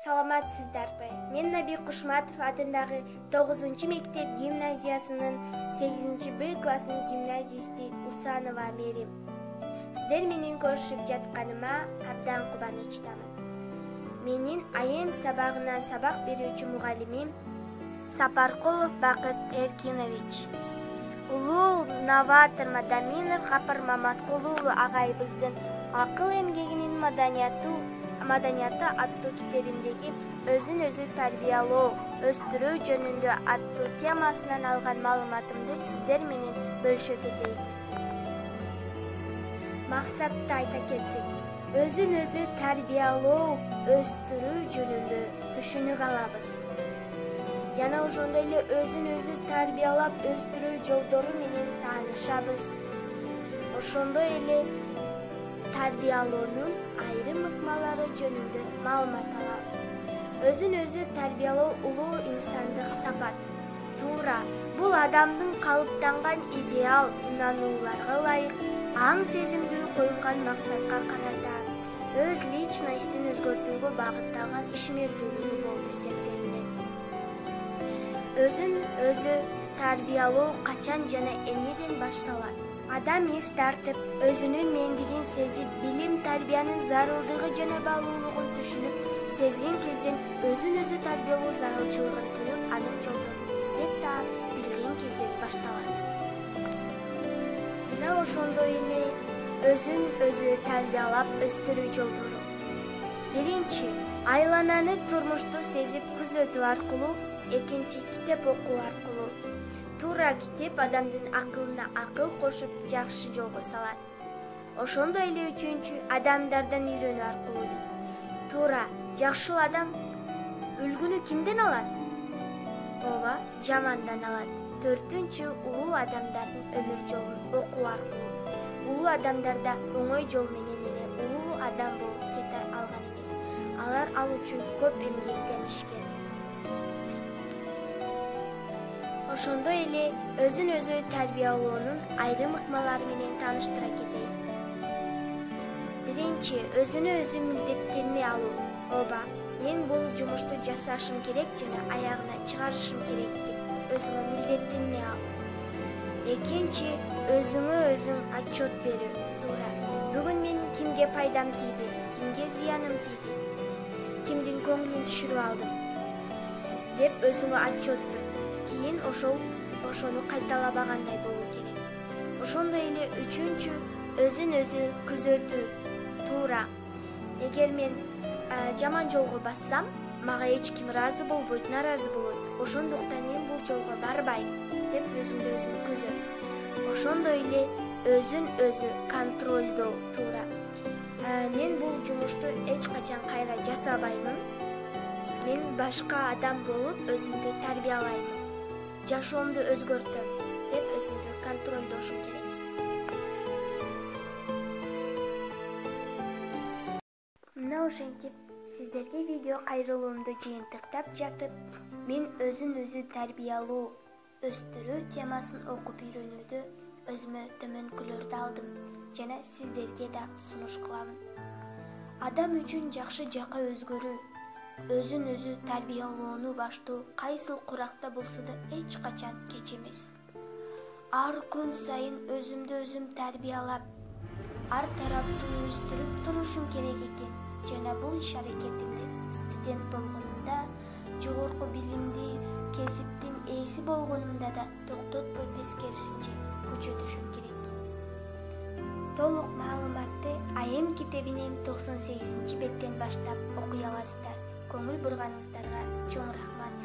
Саламатсыздарбы? Мен Набик Кушматов атындагы 9-мектеп гимназиясынын 8-Б классынын гимназисти Усанова Мерим. Сиздер менен көрүшүп жатканыма абдан кубанычтамын. Менин айым сабагынан сабак берүүчү мугалимим Сапаркулов Бакыт Эркинович. Улуу новатор Мадаминов Капыр Маматкулуу агайыбыздын акыл эмгегинин маданияты аттуу китебиндеги өзүн өзү тарбиялоо, өстүрүү жөнүндө аттуу темасынан алган маалыматымды сиздер менен бөлүшө кетейин. Максатты айта кетсек, өзүн өзү тарбиялоо, өстүрүү жөнүндө түшүнүк алабыз. Жана ошондой эле өзүн өзү тарбиялап өстүрүү жолдору менен таанышабыз. Ошондой эле тарбиялоонун айрым ыкмалары жөнүндө маалымат алабыз. Өзүн өзү тарбиялоо улуу инсандык сапат. Туура, бул адамдын калыптанган идеал, инанууларга ылайык, аң сезимдүү коюлган максатка карата өз личностун өзгөртүүгө багытталган ишмердүүлүгү болуп эсептелинет. Өзүн өзү тарбиялоо качан жана эмнеден башталат? Адам эс тартып, өзүнүн мендигин сезип, билим тарбиянын зарылдыгы жана баалуулугун түшүнүп, сезген кезден өзүн өзү тарбиялоо зарылчылыгын туюп, анын жолдорун издеп таап, билген кезден башталат. Мына ошондой эле өзүн өзү тарбиялап өстүрүү жолдору. Биринчи, айлананы турмушту сезип күзөтүү аркылуу, экинчи, китеп окуу аркылуу. Туура китеп адамдын акылына акыл кошуп, жакшы жолго салат. Ошондой эле үчүнчү, адамдардан үйрөнүү аркылуу дейт. Туура, жакшы адам үлгүнү кимден алат? Ооба, жамандан алат. Төртүнчү, улуу адамдардын өмүр жолун окуу аркылуу. Улуу адамдарда оңой жол менен эле улуу адам болуп кете алган эмес. Алар ал үчүн көп эмгектенишкен. Ошондой эле өзүн өзү тарбиялоонун айрым ыкмалары менен тааныштыра кетейин. Биринчи, өзүнө өзү милдеттенме алуу. Ооба, мен бул жумушту жасашым керек жана аягына чыгарышым керек деп өзүңө милдеттенме ал. Экинчи, өзүңө өзүң отчет берүү. Туура. Бүгүн мен кимге пайдам тийди, кимге зыяным тийди, кимдин көңүлүн түшүрүп алдым деп өзүңө отчет бер. Кийин ошону кайталабагандай болуу керек. Ошондой эле үчүнчү, өзүн өзү күзөтүү. Туура. Эгер мен жаман жолго бассам, мага эч ким ыраазы болбойт, наразы болот. Ошондуктан мен бул жолго барбайм деп өзүңдү өзүң күзөт. Ошондой эле өзүн өзү контролдоо. Туура. Мен бул жумушту эч качан кайра жасабаймын. Мен башка адам болуп өзүмдү тарбиялайм. Жашоомду өзгөртөм деп өзүңдү контролдошуң керек. Мына ошентип сиздерге видео кайрылуумду жыйынтыктап жатып, мен өзүн өзү тарбиялоо, өстүрүү темасын окуп үйрөнүүдө өзүмө төмөнкүлөрдү алдым жана сиздерге да сунуш кыламын. Адам үчүн жакшы жака өзгөрүү, өзүн өзү тарбиялоону баштоо кайсыл куракта болсо да эч качан кеч эмес. Ар күн сайын өзүмдү өзүм тарбиялап, ар тараптуу өстүрүп турушум керек экен. Жана бул иш аракетимди студент болгонумда, жогорку билимди, кесиптин ээси болгонумда да токтотпой тескерисинче күчөтүшүм керек. Толук маалыматты Айым китебинин 98-беттен баштап окуй аласыздар. Көңүл бурганыңыздарга чоң рахмат.